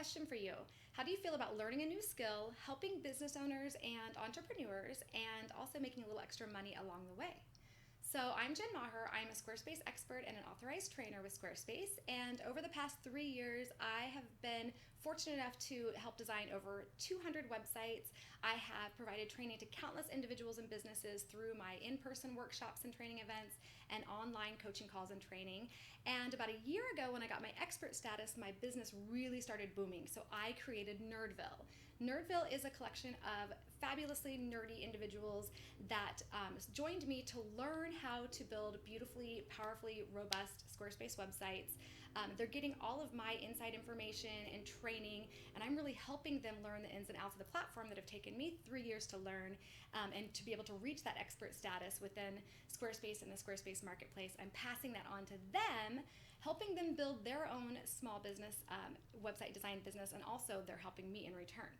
question for you. How do you feel about learning a new skill, helping business owners and entrepreneurs, and also making a little extra money along the way? So I'm Jen Maher. I'm a Squarespace expert and an authorized trainer with Squarespace. And over the past 3 years, I have been fortunate enough to help design over 200 websites. I have provided training to countless individuals and businesses through my in-person workshops and training events and online coaching calls and training. And about a year ago, when I got my expert status, my business really started booming. So I created Nerdville. Nerdville is a collection of fabulously nerdy individuals that joined me to learn how to build beautifully, powerfully, robust Squarespace websites. They're getting all of my inside information and training, and I'm really helping them learn the ins and outs of the platform that have taken me 3 years to learn, and to be able to reach that expert status within Squarespace and the Squarespace marketplace. I'm passing that on to them, helping them build their own small business, website design business, and also they're helping me in return.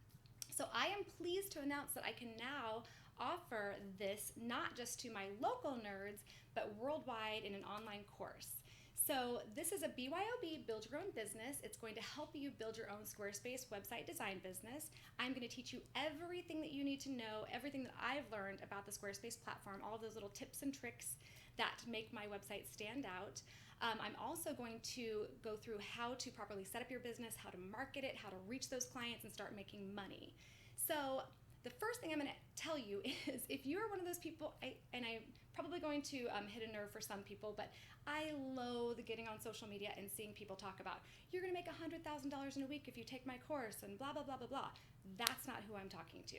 So I am pleased to announce that I can now offer this not just to my local nerds, but worldwide in an online course. So this is a BYOB, Build Your Own Business. It's going to help you build your own Squarespace website design business. I'm going to teach you everything that you need to know, everything that I've learned about the Squarespace platform, all of those little tips and tricks that make my website stand out. I'm also going to go through how to properly set up your business, how to market it, how to reach those clients and start making money. So the first thing I'm going to tell you is, if you're one of those people, and I'm probably going to hit a nerve for some people, but I loathe getting on social media and seeing people talk about, you're going to make $100,000 in a week if you take my course and blah, blah, blah, blah, blah. That's not who I'm talking to.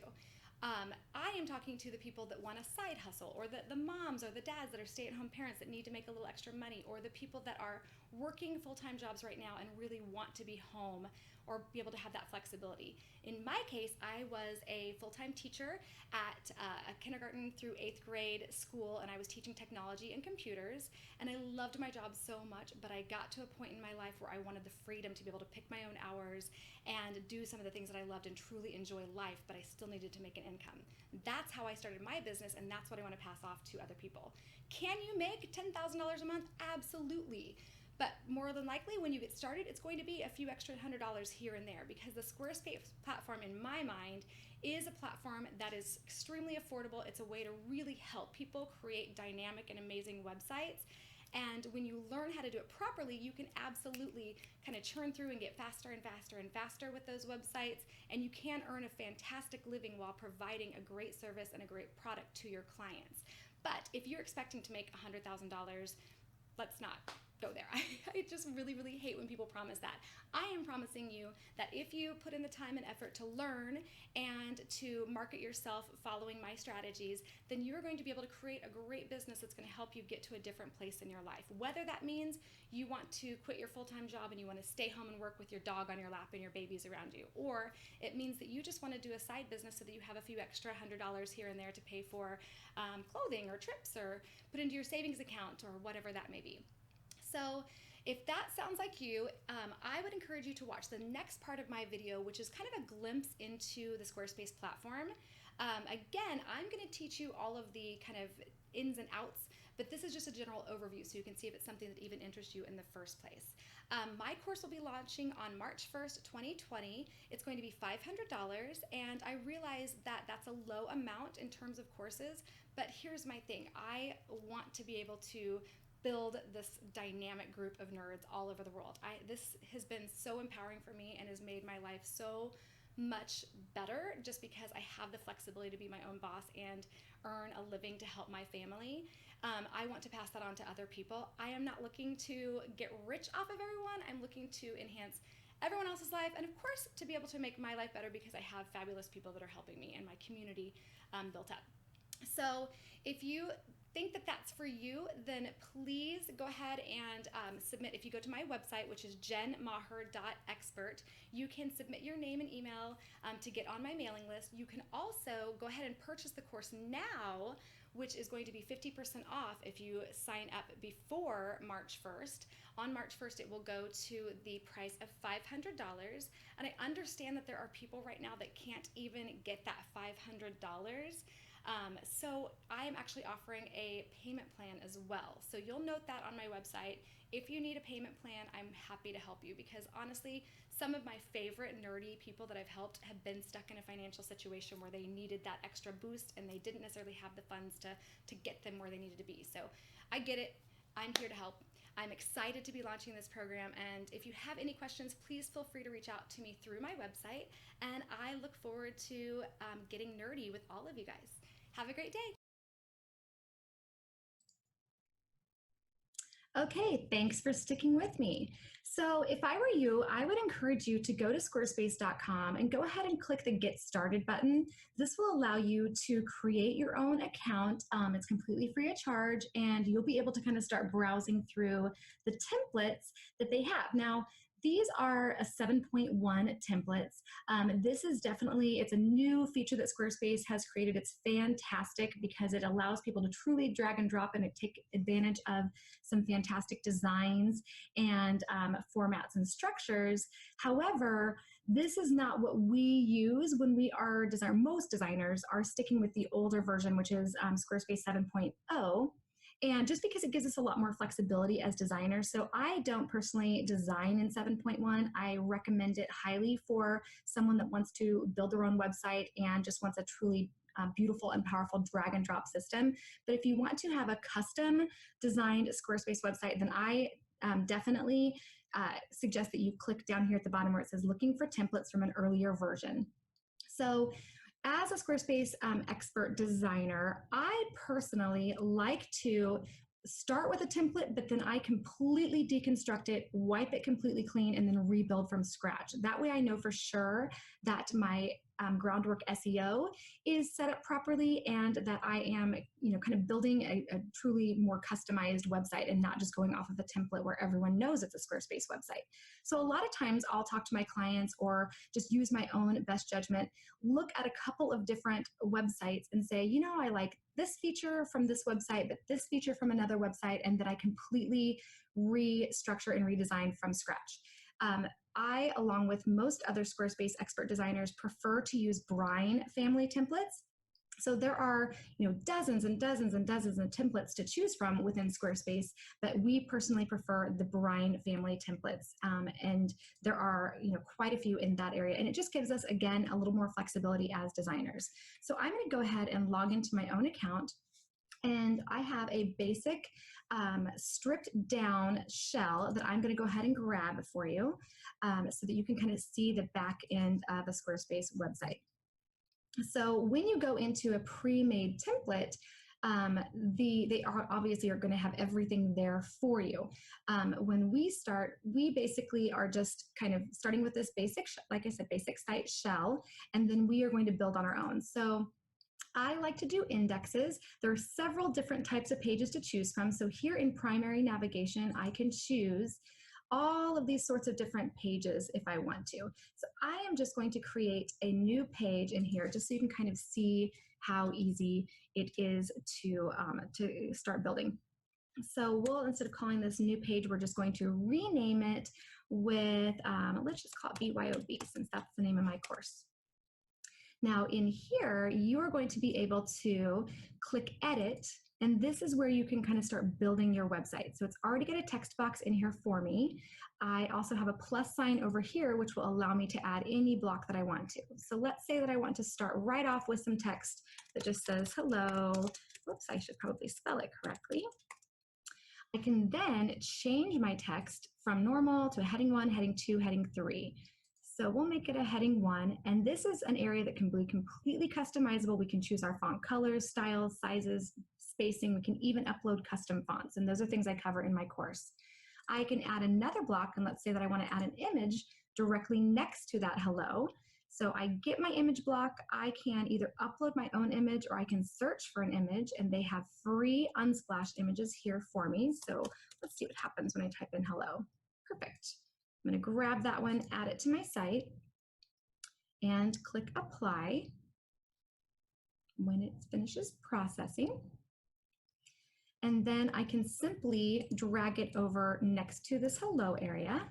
I am talking to the people that want a side hustle, or the moms or the dads that are stay-at-home parents that need to make a little extra money, or the people that are working full-time jobs right now and really want to be home or be able to have that flexibility. In my case, I was a full-time teacher at a kindergarten through 8th grade school, and I was teaching technology and computers, and I loved my job so much, but I got to a point in my life where I wanted the freedom to be able to pick my own hours and do some of the things that I loved and truly enjoy life, but I still needed to make an income. That's how I started my business, and that's what I want to pass off to other people. Can you make $10,000 a month? Absolutely. But more than likely, when you get started, it's going to be a few extra $100 here and there, because the Squarespace platform, in my mind, is a platform that is extremely affordable. It's a way to really help people create dynamic and amazing websites. And when you learn how to do it properly, you can absolutely kind of churn through and get faster and faster and faster with those websites. And you can earn a fantastic living while providing a great service and a great product to your clients. But if you're expecting to make $100,000, let's not go there. I just really, really hate when people promise that. I am promising you that if you put in the time and effort to learn and to market yourself following my strategies, then you're going to be able to create a great business that's going to help you get to a different place in your life. Whether that means you want to quit your full-time job and you want to stay home and work with your dog on your lap and your babies around you, or it means that you just want to do a side business so that you have a few extra $100 here and there to pay for clothing or trips or put into your savings account or whatever that may be. So if that sounds like you, I would encourage you to watch the next part of my video, which is kind of a glimpse into the Squarespace platform. Again, I'm going to teach you all of the kind of ins and outs, but this is just a general overview so you can see if it's something that even interests you in the first place. My course will be launching on March 1st, 2020. It's going to be $500, and I realize that that's a low amount in terms of courses, but here's my thing. I want to be able to build this dynamic group of nerds all over the world. This has been so empowering for me and has made my life so much better, just because I have the flexibility to be my own boss and earn a living to help my family. I want to pass that on to other people. I am not looking to get rich off of everyone. I'm looking to enhance everyone else's life, and of course to be able to make my life better, because I have fabulous people that are helping me and my community built up. So if you think that that's for you, then please go ahead and submit. If you go to my website, which is jenmaher.expert, you can submit your name and email to get on my mailing list. You can also go ahead and purchase the course now, which is going to be 50% off if you sign up before March 1st. On March 1st, it will go to the price of $500. And I understand that there are people right now that can't even get that $500. So I am actually offering a payment plan as well. So you'll note that on my website. If you need a payment plan, I'm happy to help you because honestly, some of my favorite nerdy people that I've helped have been stuck in a financial situation where they needed that extra boost and they didn't necessarily have the funds to get them where they needed to be. So I get it. I'm here to help. I'm excited to be launching this program, and if you have any questions, please feel free to reach out to me through my website, and I look forward to getting nerdy with all of you guys. Have a great day. Okay, thanks for sticking with me. So if I were you, I would encourage you to go to squarespace.com and go ahead and click the Get Started button. This will allow you to create your own account. It's completely free of charge, and you'll be able to kind of start browsing through the templates that they have. Now, these are a 7.1 templates. This is definitely, it's a new feature that Squarespace has created. It's fantastic because it allows people to truly drag and drop and take advantage of some fantastic designs and formats and structures. However, this is not what we use when we are design. Most designers are sticking with the older version, which is Squarespace 7.0. And just because it gives us a lot more flexibility as designers. So I don't personally design in 7.1. I recommend it highly for someone that wants to build their own website and just wants a truly beautiful and powerful drag and drop system. But if you want to have a custom designed Squarespace website, then I definitely suggest that you click down here at the bottom where it says looking for templates from an earlier version. So as a Squarespace expert designer, I personally like to start with a template, but then I completely deconstruct it, wipe it completely clean, and then rebuild from scratch. That way I know for sure that my groundwork SEO is set up properly and that I am, kind of building a truly more customized website and not just going off of a template where everyone knows it's a Squarespace website. So a lot of times I'll talk to my clients or just use my own best judgment, look at a couple of different websites and say, I like this feature from this website, but this feature from another website, and that I completely restructure and redesign from scratch. I, along with most other Squarespace expert designers, prefer to use Brine family templates. So there are, dozens and dozens and dozens of templates to choose from within Squarespace, but we personally prefer the Brine family templates. And there are, quite a few in that area. And it just gives us, again, a little more flexibility as designers. So I'm going to go ahead and log into my own account. And I have a basic stripped down shell that I'm going to go ahead and grab for you so that you can kind of see the back end of a Squarespace website. So when you go into a pre-made template, they are obviously going to have everything there for you. When we start, we basically are just kind of starting with this basic, like I said, basic site shell, and then we are going to build on our own. So I like to do indexes. There are several different types of pages to choose from. So here in primary navigation, I can choose all of these sorts of different pages if I want to. So I am just going to create a new page in here just so you can kind of see how easy it is to start building. So we'll, instead of calling this new page, we're just going to rename it with, let's just call it BYOB since that's the name of my course. Now in here, you are going to be able to click edit, and this is where you can kind of start building your website. So it's already got a text box in here for me. I also have a plus sign over here, which will allow me to add any block that I want to. So let's say that I want to start right off with some text that just says, hello. Whoops, I should probably spell it correctly. I can then change my text from normal to a heading 1, heading 2, heading 3. So we'll make it a heading 1, and this is an area that can be completely customizable. We can choose our font colors, styles, sizes, spacing. We can even upload custom fonts, and those are things I cover in my course. I can add another block, and let's say that I want to add an image directly next to that hello. So I get my image block. I can either upload my own image or I can search for an image, and they have free unsplashed images here for me. So let's see what happens when I type in hello. Perfect. I'm going to grab that one, add it to my site, and click apply when it finishes processing. And then I can simply drag it over next to this hello area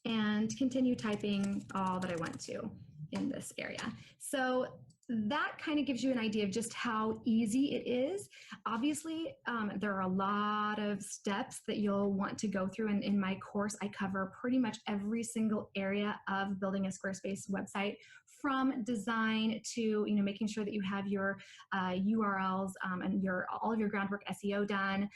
and continue typing all that I want to in this area. So that kind of gives you an idea of just how easy it is. Obviously, there are a lot of steps that you'll want to go through. And in my course, I cover pretty much every single area of building a Squarespace website, from design to making sure that you have your URLs and your all of your groundwork SEO done,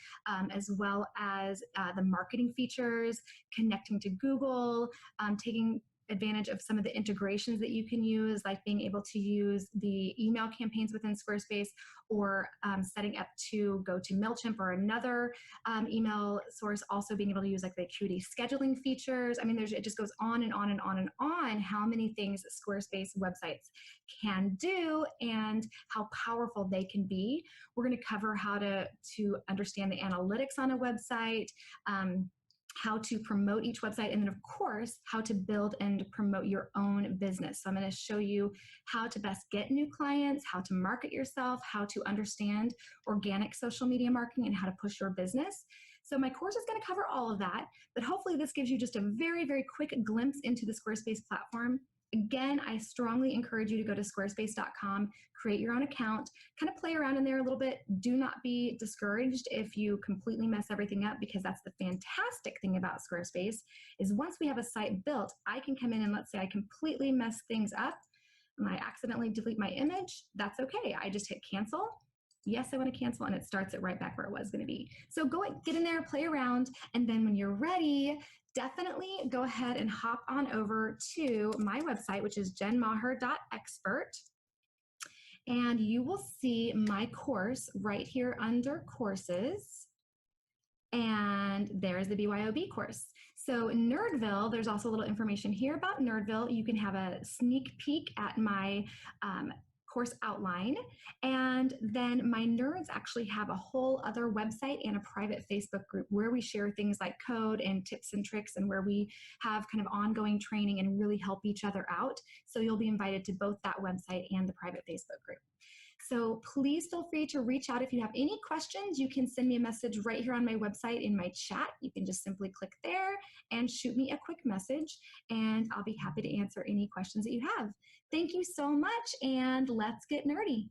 as well as the marketing features, connecting to Google, taking advantage of some of the integrations that you can use, like being able to use the email campaigns within Squarespace, or setting up to go to MailChimp or another email source, also being able to use like the Acuity scheduling features. I mean, it just goes on and on and on and on how many things Squarespace websites can do and how powerful they can be. We're going to cover how to understand the analytics on a website, how to promote each website, and then of course, how to build and promote your own business. So I'm going to show you how to best get new clients, how to market yourself, how to understand organic social media marketing, and how to push your business. So my course is going to cover all of that, but hopefully this gives you just a very, very quick glimpse into the Squarespace platform. Again, I strongly encourage you to go to squarespace.com, create your own account, kind of play around in there a little bit. Do not be discouraged if you completely mess everything up, because that's the fantastic thing about Squarespace is once we have a site built, I can come in and let's say I completely mess things up and I accidentally delete my image. That's okay. I just hit cancel. Yes, I want to cancel, and it starts it right back where it was going to be. So go get in there, play around, and then when you're ready, definitely go ahead and hop on over to my website, which is jenmaher.expert, and you will see my course right here under courses. And there's the BYOB course. So Nerdville, there's also a little information here about Nerdville. You can have a sneak peek at my course outline. And then my nerds actually have a whole other website and a private Facebook group where we share things like code and tips and tricks, and where we have kind of ongoing training and really help each other out. So you'll be invited to both that website and the private Facebook group. So please feel free to reach out if you have any questions. You can send me a message right here on my website in my chat. You can just simply click there and shoot me a quick message, and I'll be happy to answer any questions that you have. Thank you so much, and let's get nerdy.